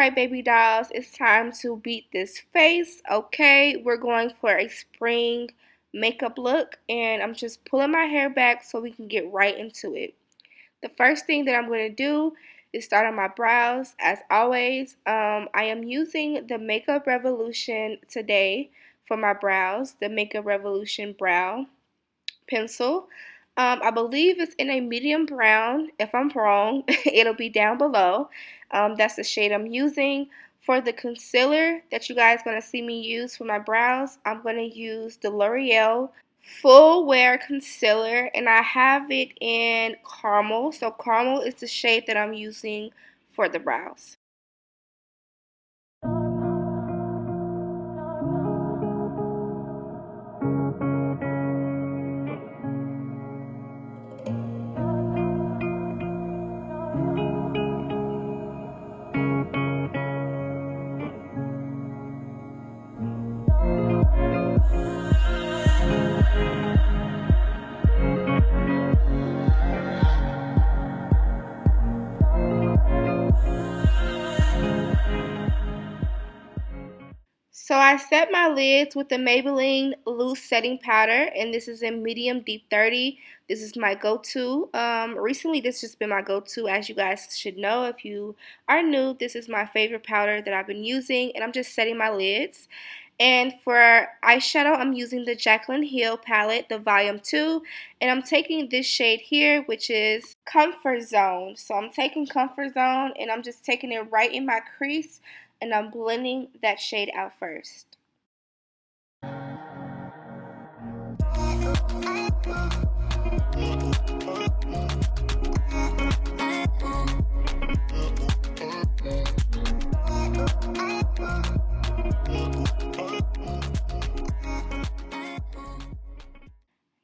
Alright, baby dolls, it's time to beat this face. Okay, we're going for a spring makeup look, and I'm just pulling my hair back so we can get right into it. The first thing that I'm going to do is start on my brows. As always, I am using the Makeup Revolution today for my brows, the Makeup Revolution Brow Pencil. I believe it's in a medium brown. If I'm wrong, it'll be down below. That's the shade I'm using. For the concealer that you guys are going to see me use for my brows, I'm going to use the L'Oreal Full Wear Concealer, and I have it in Caramel. So Caramel is the shade that I'm using for the brows. So I set my lids with the Maybelline Loose Setting Powder, and this is in medium deep 30. This is my go-to. Recently, this has been my go-to, as you guys should know. If you are new, this is my favorite powder that I've been using, and I'm just setting my lids. And for eyeshadow, I'm using the Jaclyn Hill palette, the Volume 2, and I'm taking this shade here, which is Comfort Zone. So I'm taking Comfort Zone, and I'm just taking it right in my crease, and I'm blending that shade out first.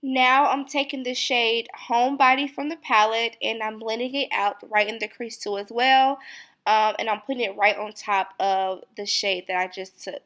Now I'm taking the shade Homebody from the palette, and I'm blending it out right in the crease too as well. And I'm putting it right on top of the shade that I just took.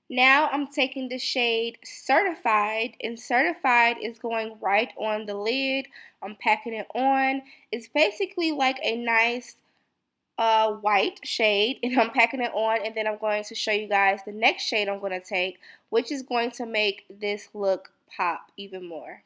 Now I'm taking the shade Certified, and Certified is going right on the lid. I'm packing it on. It's basically like a nice white shade, and I'm packing it on, and then I'm going to show you guys the next shade I'm going to take, which is going to make this look pop even more.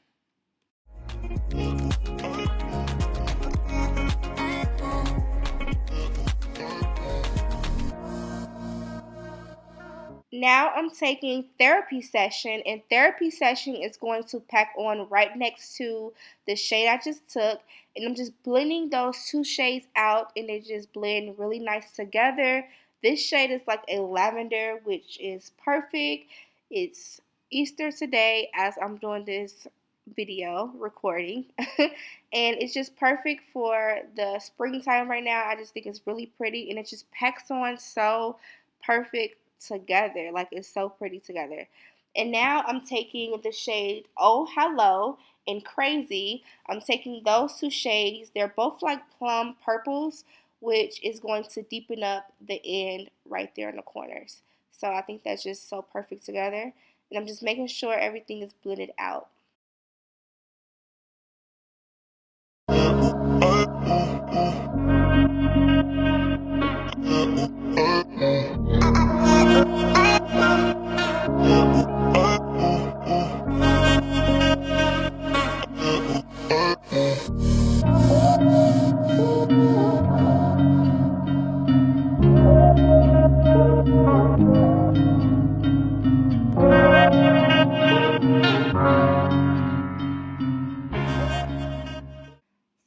Now I'm taking Therapy Session, and Therapy Session is going to pack on right next to the shade I just took, and I'm just blending those two shades out, and they just blend really nice together. This shade is like a lavender, which is perfect. It's Easter today as I'm doing this video recording, and it's just perfect for the springtime right now. I just think it's really pretty, and it just packs on so perfect together. Like, it's so pretty together. And now I'm taking the shade Oh Hello and Crazy. I'm taking those two shades. They're both like plum purples, which is going to deepen up the end right there in the corners. So I think that's just so perfect together. And I'm just making sure everything is blended out.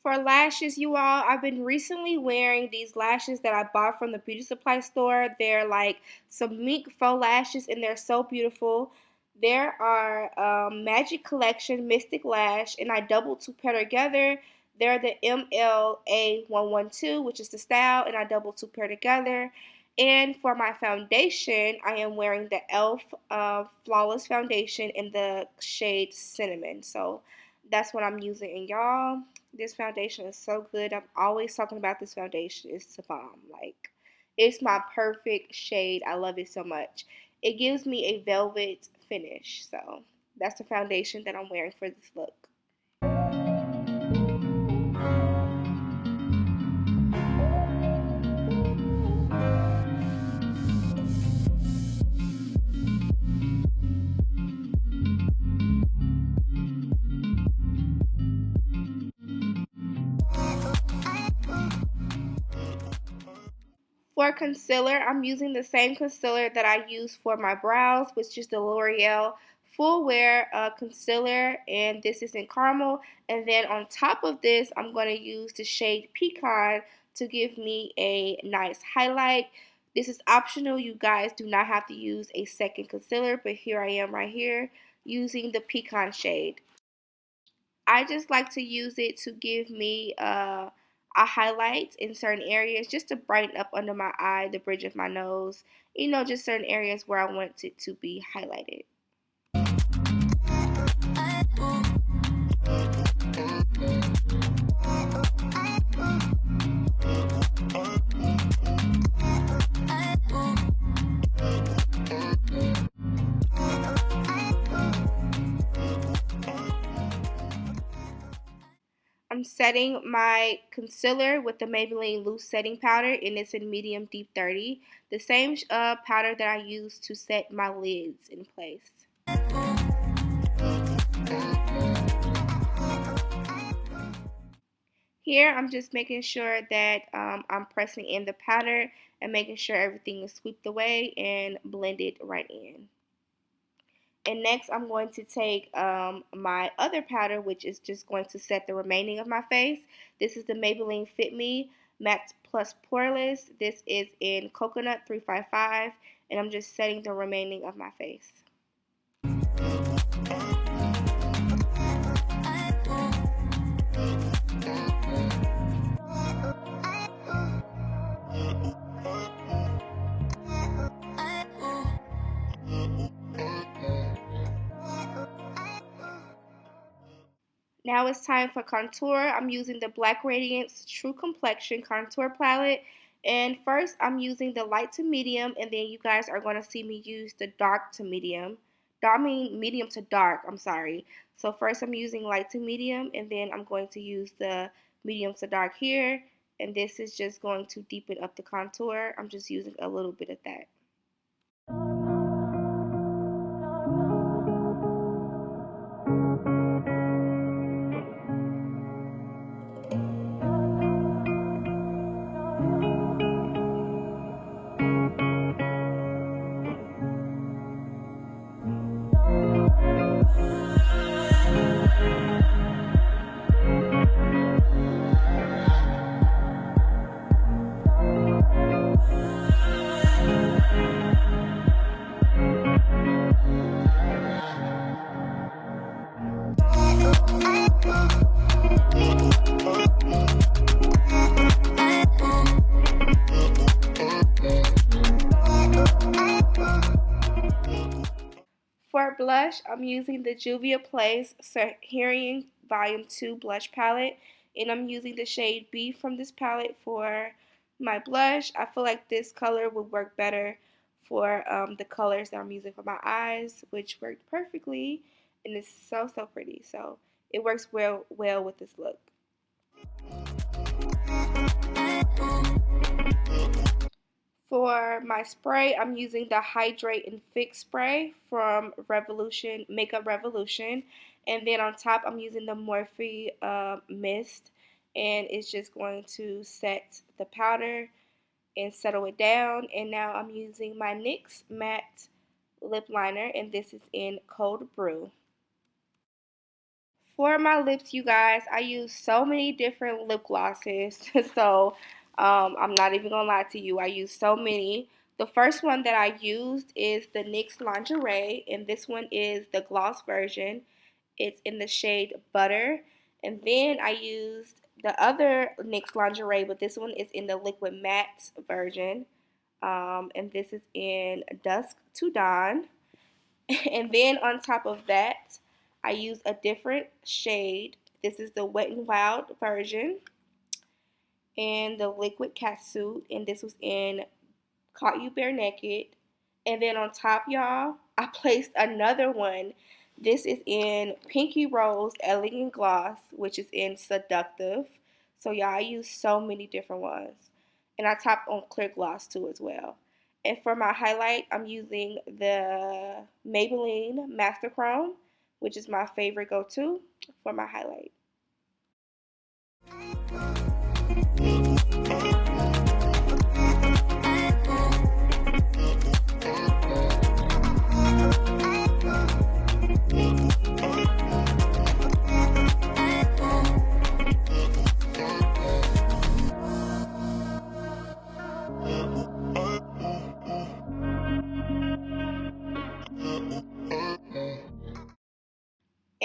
For lashes, you all, I've been recently wearing these lashes that I bought from the beauty supply store. They're like some mink faux lashes, and they're so beautiful. There are Magic Collection Mystic Lash, and I double two pair together. They're the MLA112, which is the style, and I double two pair together. And for my foundation, I am wearing the E.L.F Flawless Foundation in the shade Cinnamon. So that's what I'm using. And y'all, this foundation is so good. I'm always talking about this foundation. It's the bomb. Like, it's my perfect shade. I love it so much. it gives me a velvet finish. So that's the foundation that I'm wearing for this look. For concealer, I'm using the same concealer that I use for my brows, which is the L'Oreal Full Wear Concealer, and this is in caramel. And then on top of this, I'm going to use the shade Pecan to give me a nice highlight. This is optional. You guys do not have to use a second concealer, but here I am right here using the Pecan shade. I just like to use it to give me a highlight in certain areas, just to brighten up under my eye, the bridge of my nose, you know, just certain areas where I want it to be highlighted. I'm setting my concealer with the Maybelline Loose Setting Powder, and it's in medium deep 30. The same powder that I use to set my lids in place. Here, I'm just making sure that I'm pressing in the powder and making sure everything is swept away and blended right in. And next, I'm going to take my other powder, which is just going to set the remaining of my face. This is the Maybelline Fit Me Matte Poreless. This is in Coconut 355, and I'm just setting the remaining of my face. Now it's time for contour. I'm using the Black Radiance True Complexion Contour Palette. And first, I'm using the light to medium, and then you guys are going to see me use the dark to medium. I mean medium to dark, I'm sorry. So first I'm using light to medium, and then I'm going to use the medium to dark here. And this is just going to deepen up the contour. I'm just using a little bit of that. For blush, I'm using the Juvia Place Saharan Volume 2 Blush Palette, and I'm using the shade B from this palette for my blush. I feel like this color would work better for the colors that I'm using for my eyes, which worked perfectly, and it's so pretty. So it works well with this look. For my spray, I'm using the Hydrate and Fix spray from Makeup Revolution. And then on top, I'm using the Morphe mist. And it's just going to set the powder and settle it down. And now I'm using my NYX Matte Lip Liner. And this is in Cold Brew. For my lips, you guys, I use so many different lip glosses. So I'm not even gonna lie to you, I use so many. The first one that I used is the NYX Lingerie, and this one is the gloss version. It's in the shade Butter. And then I used the other NYX Lingerie, but this one is in the liquid matte version. And this is in Dusk to Dawn. And then on top of that, I use a different shade. This is the Wet n Wild version and the Liquid Catsuit, and this was in Caught You Bare Naked. And then on top, y'all, I placed another one. This is in Pinky Rose Elegant Gloss, which is in Seductive. So y'all, I use so many different ones. And I topped on Clear Gloss too as well. And for my highlight, I'm using the Maybelline Master Chrome, which is my favorite go-to for my highlight.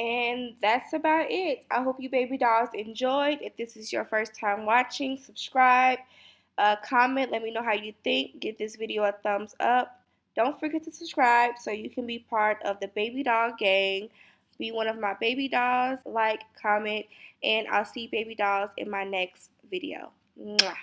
And that's about it. I hope you baby dolls enjoyed. If this is your first time watching, subscribe, comment, let me know how you think. Give this video a thumbs up. Don't forget to subscribe so you can be part of the baby doll gang. Be one of my baby dolls. Like, comment, and I'll see baby dolls in my next video. Mwah.